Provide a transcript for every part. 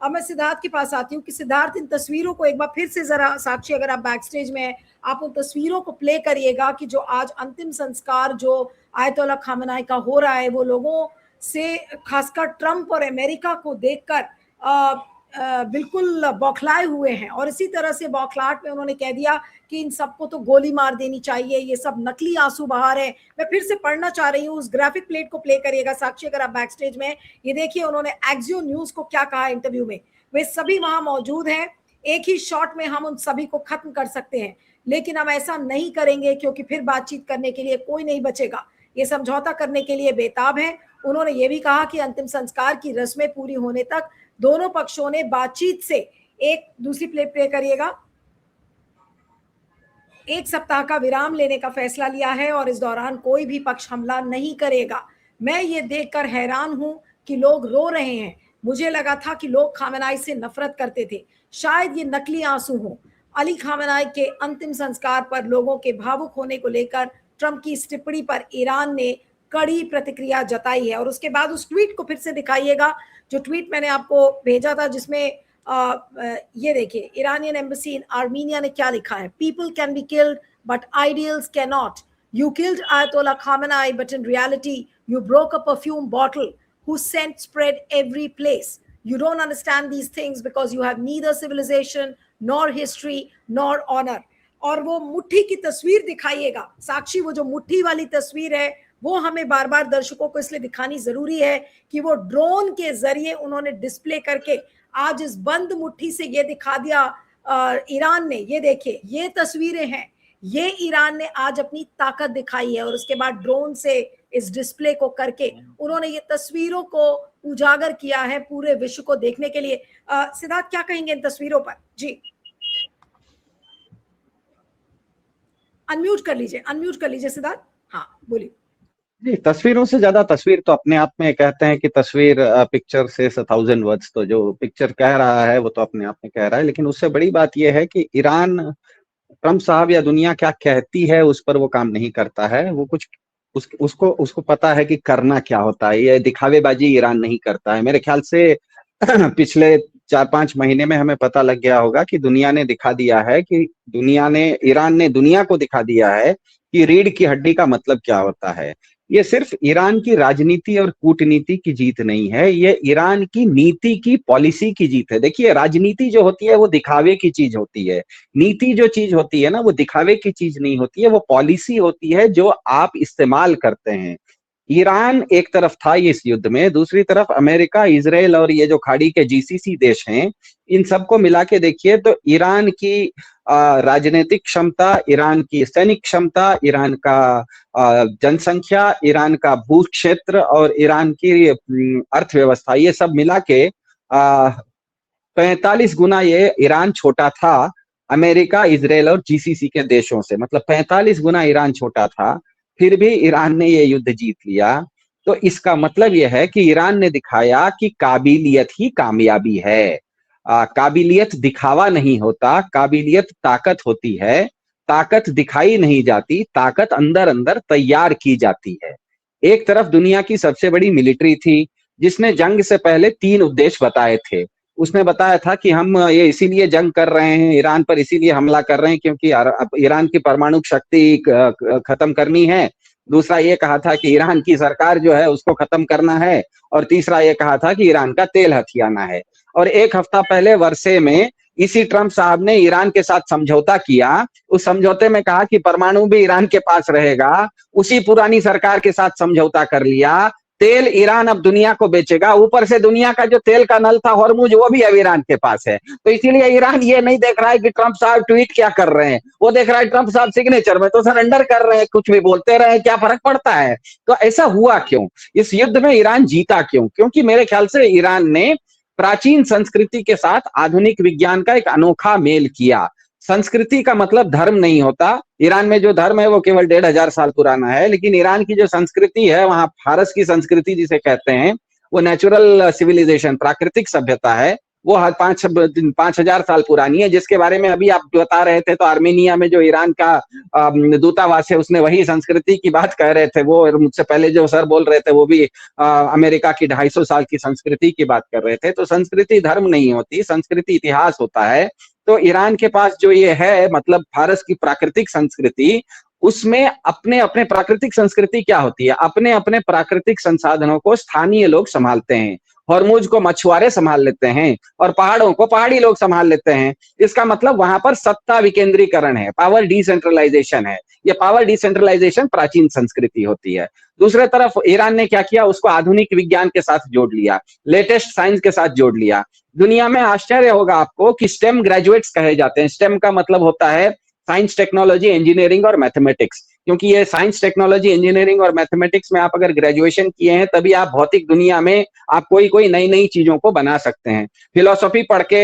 अब मैं सिद्धार्थ के पास आती हूँ कि सिद्धार्थ इन तस्वीरों को एक बार फिर से जरा, साक्षी अगर आप बैक स्टेज में हैं, आप उन तस्वीरों को प्ले करिएगा कि जो आज अंतिम संस्कार जो आयतोल्ला खामेनी का हो रहा है, वो लोगों से खासकर ट्रंप और अमेरिका को देखकर बिल्कुल बौखलाए हुए हैं। और इसी तरह से बौखलाहट में उन्होंने कह दिया कि इन सबको तो गोली मार देनी चाहिए, ये सब नकली आंसू बहा रहे हैं। मैं फिर से पढ़ना चाह रही हूँ, उस ग्राफिक प्लेट को प्ले करिएगा साक्षी अगर आप बैक स्टेज में। ये देखिए उन्होंने एक्सियो न्यूज को क्या कहा इंटरव्यू में, वे सभी वहां मौजूद हैं, एक ही शॉट में हम उन सभी को खत्म कर सकते हैं, लेकिन हम ऐसा नहीं करेंगे क्योंकि फिर बातचीत करने के लिए कोई नहीं बचेगा, ये समझौता करने के लिए बेताब है। उन्होंने ये भी कहा कि अंतिम संस्कार की रस्में पूरी होने तक दोनों पक्षों ने बातचीत से एक दूसरी प्ले करिएगा 1 सप्ताह का विराम लेने का फैसला लिया है और इस दौरान कोई भी पक्ष हमला नहीं करेगा। मैं ये देखकर हैरान हूं कि लोग रो रहे हैं। मुझे लगा था कि लोग खामेनी से नफरत करते थे, शायद ये नकली आंसू हों। अली खामेनी के अंतिम संस्कार पर लोगों के भावुक होने को लेकर ट्रंप की इस टिप्पणी पर ईरान ने कड़ी प्रतिक्रिया जताई है। और उसके बाद उस ट्वीट को फिर से दिखाइएगा, जो ट्वीट मैंने आपको भेजा था, जिसमें ये देखिए ईरानियन एम्बेसी इन आर्मीनिया ने क्या लिखा है। People can be killed but ideals can not. You killed Ayatollah Khamenei but in reality you broke a perfume bottle whose scent spread every place. You don't understand these things because you have neither civilization nor history nor honor. और वो मुट्ठी की तस्वीर दिखाइएगा साक्षी, वो जो मुट्ठी वाली तस्वीर है वो हमें बार बार दर्शकों को इसलिए दिखानी जरूरी है कि वो ड्रोन के जरिए उन्होंने डिस्प्ले करके आज इस बंद मुट्ठी से ये दिखा दिया ईरान ने। ये देखिए ये तस्वीरें हैं, ये ईरान ने आज अपनी ताकत दिखाई है। और उसके बाद ड्रोन से इस डिस्प्ले को करके उन्होंने ये तस्वीरों को उजागर किया है पूरे विश्व को देखने के लिए। सिद्धार्थ क्या कहेंगे इन तस्वीरों पर? जी अनम्यूट कर लीजिए सिद्धार्थ। हाँ बोलिए। जी, तस्वीरों से ज्यादा तस्वीर तो अपने आप में कहते हैं कि तस्वीर पिक्चर से 1000 वर्ड्स, तो जो पिक्चर कह रहा है वो तो अपने आप में कह रहा है, लेकिन उससे बड़ी बात यह है कि ईरान, ट्रंप साहब या दुनिया क्या कहती है उस पर वो काम नहीं करता है। वो कुछ उसको पता है कि करना क्या होता है। ये दिखावेबाजी ईरान नहीं करता है। मेरे ख्याल से पिछले 4-5 महीने में हमें पता लग गया होगा कि दुनिया ने दिखा दिया है कि ईरान ने दुनिया को दिखा दिया है कि रीढ़ की हड्डी का मतलब क्या होता है। ये सिर्फ ईरान की राजनीति और कूटनीति की जीत नहीं है, ये ईरान की नीति की, पॉलिसी की जीत है। देखिए, राजनीति जो होती है वो दिखावे की चीज होती है, नीति जो चीज होती है ना वो दिखावे की चीज नहीं होती है, वो पॉलिसी होती है जो आप इस्तेमाल करते हैं। ईरान एक तरफ था इस युद्ध में, दूसरी तरफ अमेरिका, इजराइल और ये जो खाड़ी के जीसीसी देश हैं, इन सबको मिला के देखिए तो ईरान की राजनीतिक क्षमता, ईरान की सैनिक क्षमता, ईरान का जनसंख्या, ईरान का भू क्षेत्र और ईरान की अर्थव्यवस्था, ये सब मिला के 45 गुना ये ईरान छोटा था अमेरिका, इजराइल और जीसीसी के देशों से। मतलब 45 गुना ईरान छोटा था, फिर भी ईरान ने ये युद्ध जीत लिया। तो इसका मतलब यह है कि ईरान ने दिखाया कि काबिलियत ही कामयाबी है। काबिलियत दिखावा नहीं होता, काबिलियत ताकत होती है। ताकत दिखाई नहीं जाती, ताकत अंदर अंदर तैयार की जाती है। एक तरफ दुनिया की सबसे बड़ी मिलिट्री थी जिसने जंग से पहले 3 उद्देश्य बताए थे। उसने बताया था कि हम ये इसीलिए जंग कर रहे हैं, ईरान पर इसीलिए हमला कर रहे हैं क्योंकि ईरान की परमाणु शक्ति खत्म करनी है। दूसरा ये कहा था कि ईरान की सरकार जो है उसको खत्म करना है। और तीसरा ये कहा था कि ईरान का तेल हथियाना है। और 1 हफ्ता पहले वर्षे में इसी ट्रंप साहब ने ईरान के साथ समझौता किया। उस समझौते में कहा कि परमाणु भी ईरान के पास रहेगा। उसी पुरानी सरकार के साथ समझौता कर लिया। तेल ईरान अब दुनिया को बेचेगा। ऊपर से दुनिया का जो तेल का नल था हॉर्मुज, वो भी अब ईरान के पास है। तो इसीलिए ईरान ये नहीं देख रहा है कि ट्रंप साहब ट्वीट क्या कर रहे हैं, वो देख रहा है ट्रंप साहब सिग्नेचर में तो सरेंडर कर रहे हैं, कुछ भी बोलते रहे, क्या फर्क पड़ता है। तो ऐसा हुआ क्यों? इस युद्ध में ईरान जीता क्यों? क्योंकि मेरे ख्याल से ईरान ने प्राचीन संस्कृति के साथ आधुनिक विज्ञान का एक अनोखा मेल किया। संस्कृति का मतलब धर्म नहीं होता। ईरान में जो धर्म है वो केवल 1500 साल पुराना है, लेकिन ईरान की जो संस्कृति है, वहां फारस की संस्कृति जिसे कहते हैं, वो नेचुरल सिविलाइजेशन, प्राकृतिक सभ्यता है। वो 5,000 साल पुरानी है, जिसके बारे में अभी आप बता रहे थे। तो आर्मेनिया में जो ईरान का दूतावास है, उसने वही संस्कृति की बात कह रहे थे। वो मुझसे पहले जो सर बोल रहे थे वो भी अमेरिका की 250 साल की संस्कृति की बात कर रहे थे। तो संस्कृति धर्म नहीं होती, संस्कृति इतिहास होता है। तो ईरान के पास जो ये है, मतलब फारस की प्राकृतिक संस्कृति, उसमें अपने अपने प्राकृतिक संस्कृति क्या होती है, अपने अपने प्राकृतिक संसाधनों को स्थानीय लोग संभालते हैं। हॉर्मुज को मछुआरे संभाल लेते हैं और पहाड़ों को पहाड़ी लोग संभाल लेते हैं। इसका मतलब वहां पर सत्ता विकेंद्रीकरण है, पावर डिसेंट्रलाइजेशन है। ये पावर डिसेंट्रलाइजेशन प्राचीन संस्कृति होती है। दूसरे तरफ ईरान ने क्या किया, उसको आधुनिक विज्ञान के साथ जोड़ लिया, लेटेस्ट साइंस के साथ जोड़ लिया। दुनिया में आश्चर्य होगा आपको कि स्टेम ग्रेजुएट्स कहे जाते हैं। स्टेम का मतलब होता है साइंस, टेक्नोलॉजी, इंजीनियरिंग और मैथमेटिक्स। क्योंकि ये साइंस, टेक्नोलॉजी, इंजीनियरिंग और मैथमेटिक्स में आप अगर ग्रेजुएशन किए हैं, तभी आप भौतिक दुनिया में आप कोई कोई नई नई चीजों को बना सकते हैं। फिलोसॉफी पढ़ के,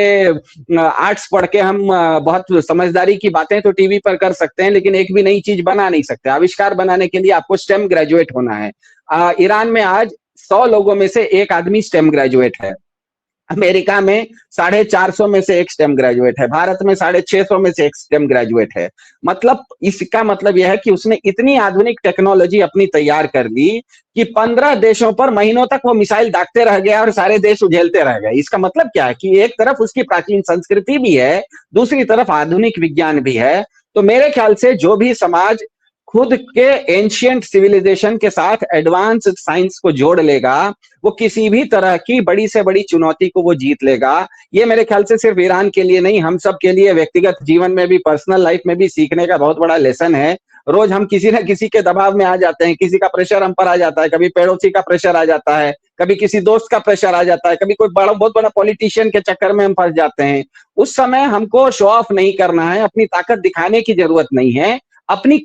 आर्ट्स पढ़ के हम बहुत समझदारी की बातें तो टीवी पर कर सकते हैं, लेकिन एक भी नई चीज बना नहीं सकते। आविष्कार बनाने के लिए आपको स्टेम ग्रेजुएट होना है। ईरान में आज 100 लोगों में से एक आदमी स्टेम ग्रेजुएट है। अमेरिका में 450 में से एक स्टेम ग्रेजुएट है। भारत में 650 में से एक स्टेम ग्रेजुएट है। मतलब इसका मतलब यह है कि उसने इतनी आधुनिक टेक्नोलॉजी अपनी तैयार कर ली कि 15 देशों पर महीनों तक वो मिसाइल दागते रह गया और सारे देश उझेलते रह गए। इसका मतलब क्या है कि एक तरफ उसकी प्राचीन संस्कृति भी है, दूसरी तरफ आधुनिक विज्ञान भी है। तो मेरे ख्याल से जो भी समाज खुद के एंशियंट सिविलाइजेशन के साथ एडवांस साइंस को जोड़ लेगा, वो किसी भी तरह की बड़ी से बड़ी चुनौती को वो जीत लेगा। ये मेरे ख्याल से सिर्फ ईरान के लिए नहीं, हम सब के लिए व्यक्तिगत जीवन में भी, पर्सनल लाइफ में भी सीखने का बहुत बड़ा लेसन है। रोज हम किसी न किसी के दबाव में आ जाते हैं, किसी का प्रेशर हम पर आ जाता है, कभी पड़ोसी का प्रेशर आ जाता है, कभी किसी दोस्त का प्रेशर आ जाता है, कभी कोई बहुत बड़ा पॉलिटिशियन के चक्कर में हम फंस जाते हैं। उस समय हमको शो ऑफ नहीं करना है, अपनी ताकत दिखाने की जरूरत नहीं है। अपनी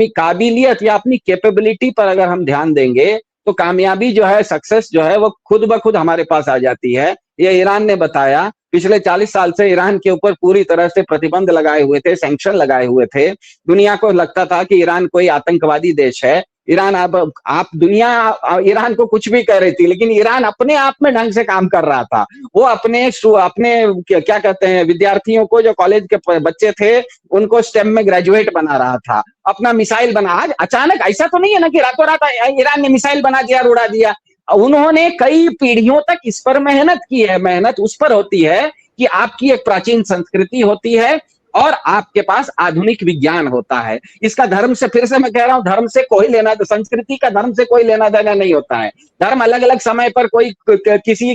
काबिलियत या अपनी कैपेबिलिटी पर अगर हम ध्यान देंगे तो कामयाबी जो है, सक्सेस जो है, वो खुद ब खुद हमारे पास आ जाती है। ये ईरान ने बताया। पिछले 40 साल से ईरान के ऊपर पूरी तरह से प्रतिबंध लगाए हुए थे, सैंक्शन लगाए हुए थे। दुनिया को लगता था कि ईरान कोई आतंकवादी देश है। ईरान आप दुनिया ईरान को कुछ भी कह रही थी, लेकिन ईरान अपने आप में ढंग से काम कर रहा था। वो अपने क्या कहते हैं, विद्यार्थियों को, जो कॉलेज के बच्चे थे, उनको स्टेम में ग्रेजुएट बना रहा था, अपना मिसाइल बना। आज अचानक ऐसा तो नहीं है ना कि रातों रात ईरान ने मिसाइल बना दिया और उड़ा दिया। उन्होंने कई पीढ़ियों तक इस पर मेहनत की है। मेहनत उस पर होती है कि आपकी एक प्राचीन संस्कृति होती है और आपके पास आधुनिक विज्ञान होता है। इसका धर्म से, फिर से मैं कह रहा हूं, धर्म से कोई लेना, संस्कृति का धर्म से कोई लेना देना नहीं होता है। धर्म अलग अलग समय पर कोई किसी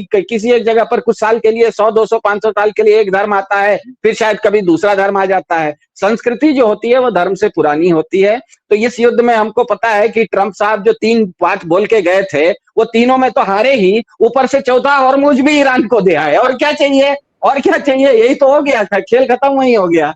एक जगह पर कुछ साल के लिए, 100, 200, 500 साल के लिए एक धर्म आता है, फिर शायद कभी दूसरा धर्म आ जाता है। संस्कृति जो होती है वो धर्म से पुरानी होती है। तो इस युद्ध में हमको पता है कि ट्रंप साहब जो 3 बात बोल के गए थे, वो तीनों में तो हारे ही, ऊपर से चौथा हॉर्मुज भी ईरान को दिया है। और क्या चाहिए, और क्या चाहिए? यही तो हो गया था, खेल खत्म वही हो गया।